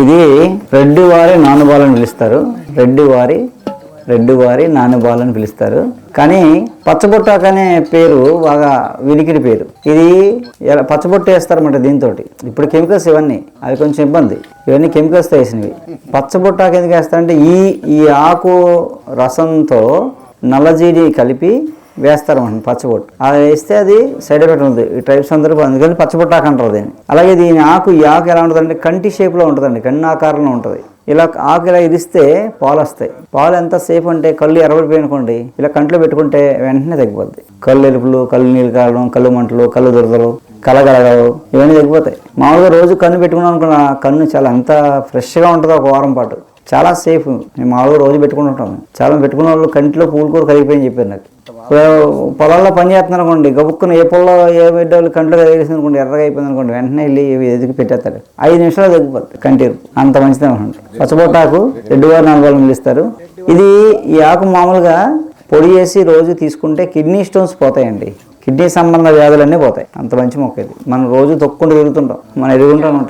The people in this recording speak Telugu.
ఇది రెడ్డివారి నానుబాలు అని పిలుస్తారు. రెడ్డివారి నానుబాలు అని పిలుస్తారు. కానీ పచ్చబొట్టాకు అనే పేరు బాగా వినికిడి పేరు. ఇది పచ్చబొట్టు వేస్తారన్నమాట దీంతో. ఇప్పుడు కెమికల్స్ ఇవన్నీ, అవి కొంచెం ఇబ్బంది. ఇవన్నీ కెమికల్స్తో వేసినవి. పచ్చబొట్టాకు ఎందుకు వేస్తారంటే ఈ ఆకు రసంతో నల్లజీడి కలిపి వేస్తారన్నమాట పచ్చబొట్టు. అది వేస్తే అది సైడ్ ఎఫెక్ట్ ఉంటుంది. ఈ ట్రైబ్స్ అందరూ అందుకని పచ్చబొట్టాకు అంటారు దీన్ని. అలాగే దీని ఈ ఆకు ఎలా ఉంటుందంటే కంటి షేప్లో ఉంటుందండి, కన్ను ఆకారంలో ఉంటుంది. ఇలా ఆకు ఇలా ఇరిస్తే పాలు వస్తాయి. పాలు ఎంత సేఫ్ అంటే కళ్ళు ఎర్రబడిపోయిననుకోండి, ఇలా కంట్లో పెట్టుకుంటే వెంటనే తగ్గిపోద్ది. కళ్ళు ఎరుపులు, కళ్ళు నీళ్ళు కావడం, కళ్ళు మంటలు, కళ్ళు దురదలు, కలగలగలు ఇవన్నీ తగ్గిపోతాయి. మామూలుగా రోజు కన్ను పెట్టుకున్నాం అనుకున్న కన్ను చాలా ఎంత ఫ్రెష్గా ఉంటుందో ఒక వారం పాటు. చాలా సేఫ్. మేము మామూలుగా రోజు పెట్టుకుంటుంటాము. చాలా పెట్టుకున్న వాళ్ళు కంటిలో పూలు కూడా కరిగిపోయింది చెప్పారు నాకు. పొలాల్లో పని చేస్తున్నారు అనుకోండి, గబుక్కున ఏ పొలంలో ఏ బిడ్డ వాళ్ళు కంట్లో కరిగేసింది అనుకోండి, ఎర్రగా అయిపోయింది అనుకోండి, వెంటనే వెళ్ళి ఎదిగి పెట్టేస్తాడు. 5 నిమిషాలు తగ్గిపోతుంది కంటిరు. అంత మంచిదే ఉంటుంది. పచ్చబొట్టాకు రెడ్డివారి నానుబాలు పిలుస్తారు. ఇది ఈ ఆకు మామూలుగా పొడి చేసి రోజు తీసుకుంటే కిడ్నీ స్టోన్స్ పోతాయండి. కిడ్నీ సంబంధ వ్యాధులన్నీ పోతాయి. అంత మంచి మొక్క ఇది. మనం రోజు తొక్కుంటూ తిరుగుతుంటాం, మనం ఎదుగుంటూ ఉంటుంది.